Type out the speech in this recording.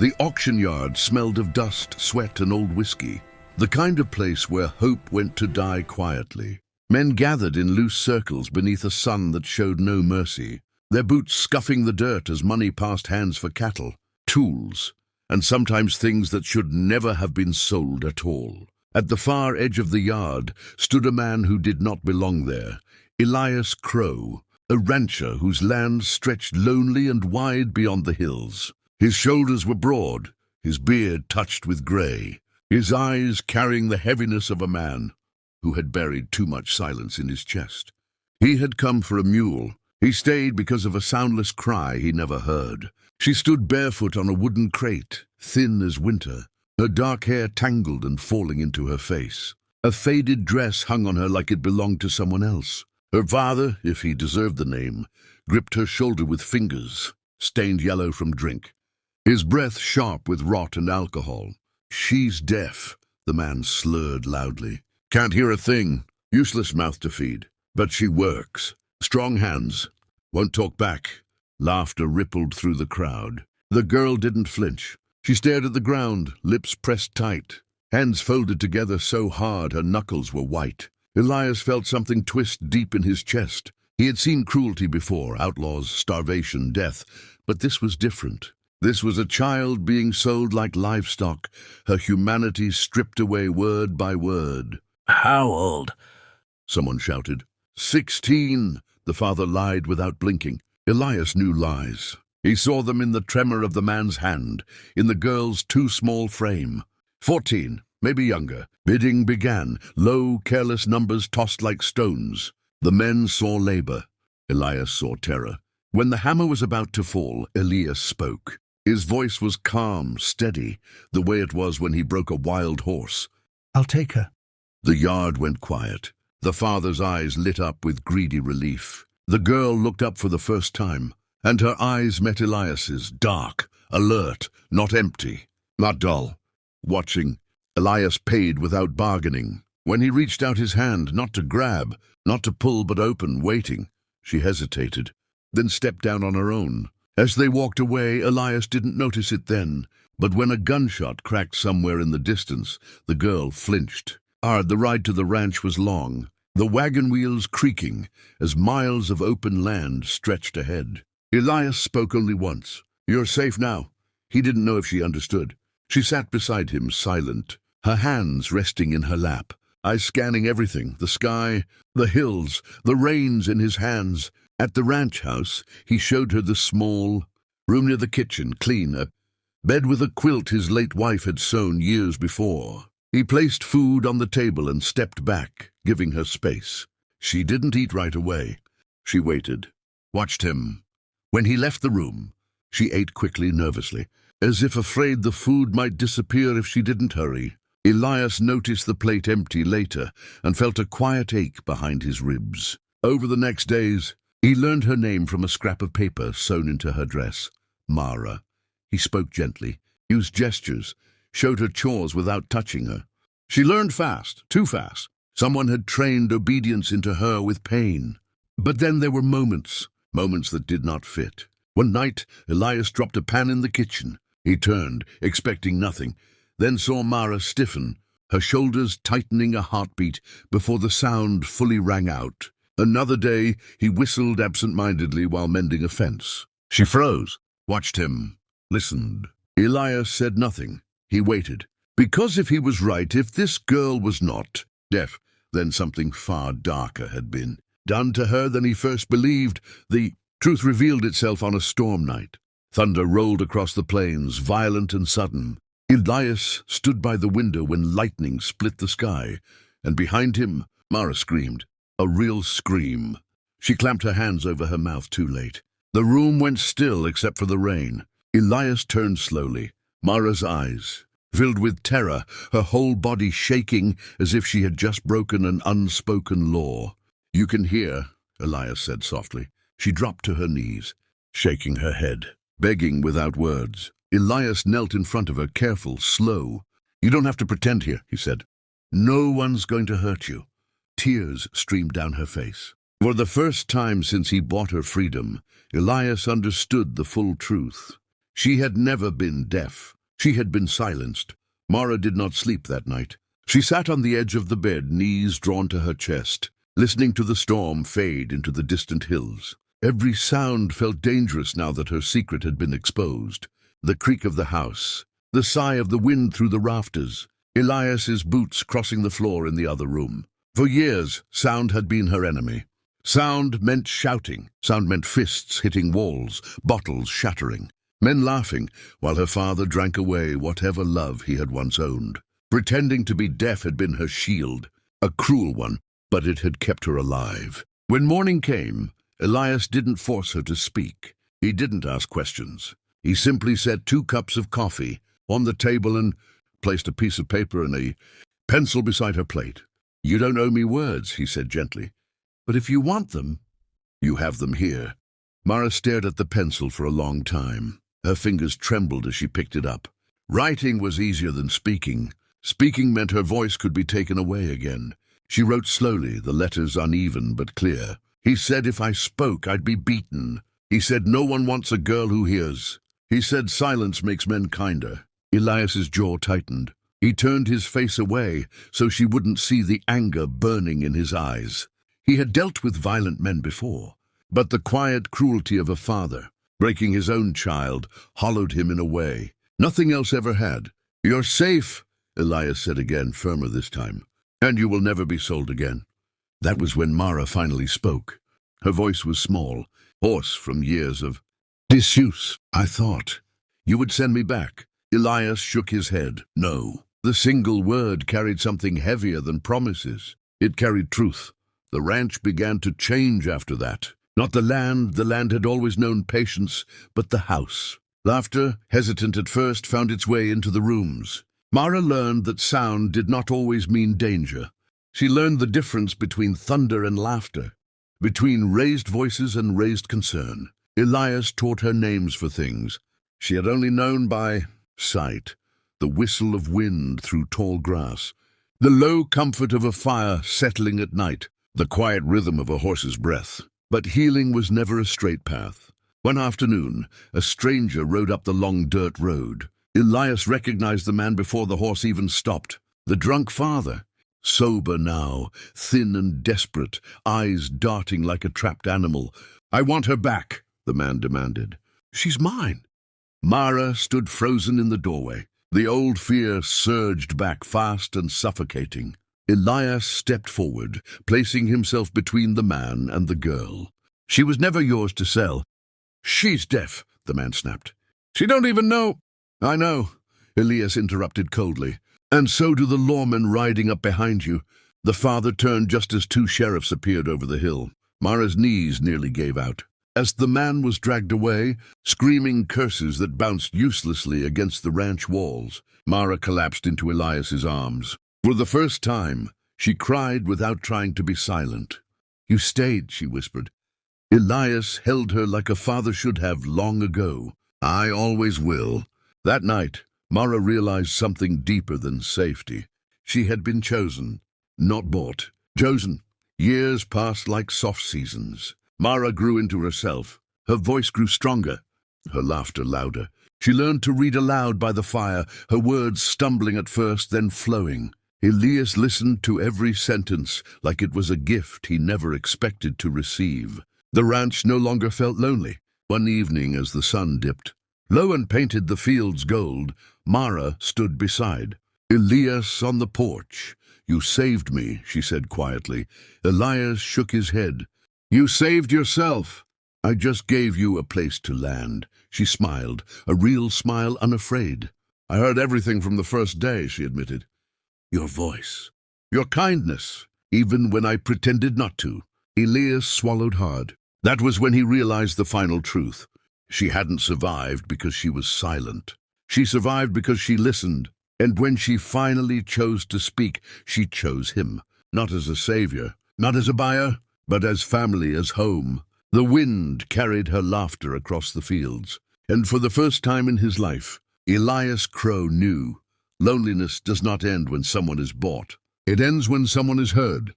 The auction yard smelled of dust, sweat, and old whiskey, the kind of place where hope went to die quietly. Men gathered in loose circles beneath a sun that showed no mercy, their boots scuffing the dirt as money passed hands for cattle, tools, and sometimes things that should never have been sold at all. At the far edge of the yard stood a man who did not belong there, Elias Crow, a rancher whose land stretched lonely and wide beyond the hills. His shoulders were broad, his beard touched with grey, his eyes carrying the heaviness of a man who had buried too much silence in his chest. He had come for a mule. He stayed because of a soundless cry he never heard. She stood barefoot on a wooden crate, thin as winter, her dark hair tangled and falling into her face. A faded dress hung on her like it belonged to someone else. Her father, if he deserved the name, gripped her shoulder with fingers, stained yellow from drink, his breath sharp with rot and alcohol. "She's deaf," the man slurred loudly. "Can't hear a thing. Useless mouth to feed. But she works. Strong hands. Won't talk back." Laughter rippled through the crowd. The girl didn't flinch. She stared at the ground, lips pressed tight, hands folded together so hard her knuckles were white. Elias felt something twist deep in his chest. He had seen cruelty before, outlaws, starvation, death, but this was different. This was a child being sold like livestock, her humanity stripped away word by word. "How old?" someone shouted. 16, the father lied without blinking. Elias knew lies. He saw them in the tremor of the man's hand, in the girl's too small frame. 14, maybe younger. Bidding began, low, careless numbers tossed like stones. The men saw labor. Elias saw terror. When the hammer was about to fall, Elias spoke. His voice was calm, steady, the way it was when he broke a wild horse. "I'll take her." The yard went quiet. The father's eyes lit up with greedy relief. The girl looked up for the first time, and her eyes met Elias's, dark, alert, not empty, not dull. Watching, Elias paid without bargaining. When he reached out his hand, not to grab, not to pull but open, waiting, she hesitated, then stepped down on her own. As they walked away, Elias didn't notice it then, but when a gunshot cracked somewhere in the distance, the girl flinched. The ride to the ranch was long, the wagon wheels creaking as miles of open land stretched ahead. Elias spoke only once. "You're safe now." He didn't know if she understood. She sat beside him, silent, her hands resting in her lap, eyes scanning everything, the sky, the hills, the reins in his hands. At the ranch house, he showed her the small room near the kitchen, clean, a bed with a quilt his late wife had sewn years before. He placed food on the table and stepped back, giving her space. She didn't eat right away. She waited, watched him. When he left the room, she ate quickly, nervously, as if afraid the food might disappear if she didn't hurry. Elias noticed the plate empty later and felt a quiet ache behind his ribs. Over the next days, he learned her name from a scrap of paper sewn into her dress, Mara. He spoke gently, used gestures, showed her chores without touching her. She learned fast, too fast. Someone had trained obedience into her with pain. But then there were moments that did not fit. One night, Elias dropped a pan in the kitchen. He turned, expecting nothing, then saw Mara stiffen, her shoulders tightening a heartbeat before the sound fully rang out. Another day, he whistled absent-mindedly while mending a fence. She froze, watched him, listened. Elias said nothing. He waited. Because if he was right, if this girl was not deaf, then something far darker had been done to her than he first believed. The truth revealed itself on a storm night. Thunder rolled across the plains, violent and sudden. Elias stood by the window when lightning split the sky, and behind him, Mara screamed. A real scream. She clamped her hands over her mouth too late. The room went still except for the rain. Elias turned slowly. Mara's eyes, filled with terror, her whole body shaking as if she had just broken an unspoken law. "You can hear," Elias said softly. She dropped to her knees, shaking her head, begging without words. Elias knelt in front of her, careful, slow. "You don't have to pretend here," he said. "No one's going to hurt you." Tears streamed down her face. For the first time since he bought her freedom, Elias understood the full truth. She had never been deaf. She had been silenced. Mara did not sleep that night. She sat on the edge of the bed, knees drawn to her chest, listening to the storm fade into the distant hills. Every sound felt dangerous now that her secret had been exposed. The creak of the house, the sigh of the wind through the rafters, Elias's boots crossing the floor in the other room. For years, sound had been her enemy. Sound meant shouting. Sound meant fists hitting walls, bottles shattering, men laughing, while her father drank away whatever love he had once owned. Pretending to be deaf had been her shield, a cruel one, but it had kept her alive. When morning came, Elias didn't force her to speak. He didn't ask questions. He simply set 2 cups of coffee on the table and placed a piece of paper and a pencil beside her plate. "You don't owe me words," he said gently. "But if you want them, you have them here." Mara stared at the pencil for a long time. Her fingers trembled as she picked it up. Writing was easier than speaking. Speaking meant her voice could be taken away again. She wrote slowly, the letters uneven but clear. "He said if I spoke, I'd be beaten. He said no one wants a girl who hears. He said silence makes men kinder." Elias's jaw tightened. He turned his face away so she wouldn't see the anger burning in his eyes. He had dealt with violent men before, but the quiet cruelty of a father, breaking his own child, hollowed him in a way nothing else ever had. "You're safe," Elias said again, firmer this time, "and you will never be sold again." That was when Mara finally spoke. Her voice was small, hoarse from years of disuse. "I thought you would send me back." Elias shook his head. "No." The single word carried something heavier than promises. It carried truth. The ranch began to change after that. Not the land had always known patience, but the house. Laughter, hesitant at first, found its way into the rooms. Mara learned that sound did not always mean danger. She learned the difference between thunder and laughter, between raised voices and raised concern. Elias taught her names for things she had only known by sight: the whistle of wind through tall grass, the low comfort of a fire settling at night, the quiet rhythm of a horse's breath. But healing was never a straight path. One afternoon, a stranger rode up the long dirt road. Elias recognized the man before the horse even stopped. The drunk father, sober now, thin and desperate, eyes darting like a trapped animal. "I want her back," the man demanded. "She's mine." Mara stood frozen in the doorway. The old fear surged back, fast and suffocating. Elias stepped forward, placing himself between the man and the girl. "She was never yours to sell." "She's deaf," the man snapped. "She don't even know—" "I know," Elias interrupted coldly. "And so do the lawmen riding up behind you." The father turned just as 2 sheriffs appeared over the hill. Mara's knees nearly gave out. As the man was dragged away, screaming curses that bounced uselessly against the ranch walls, Mara collapsed into Elias's arms. For the first time, she cried without trying to be silent. "You stayed," she whispered. Elias held her like a father should have long ago. "I always will." That night, Mara realized something deeper than safety. She had been chosen, not bought. Chosen. Years passed like soft seasons. Mara grew into herself. Her voice grew stronger, her laughter louder. She learned to read aloud by the fire, her words stumbling at first, then flowing. Elias listened to every sentence like it was a gift he never expected to receive. The ranch no longer felt lonely. One evening, as the sun dipped low and painted the fields gold, Mara stood beside Elias on the porch. "You saved me," she said quietly. Elias shook his head. "You saved yourself." "I just gave you a place to land." She smiled, a real smile, unafraid. "I heard everything from the first day," she admitted. "Your voice, your kindness, even when I pretended not to." Elias swallowed hard. That was when he realized the final truth. She hadn't survived because she was silent. She survived because she listened. And when she finally chose to speak, she chose him. Not as a savior, not as a buyer, but as family, as home. The wind carried her laughter across the fields. And for the first time in his life, Elias Crow knew loneliness does not end when someone is bought. It ends when someone is heard.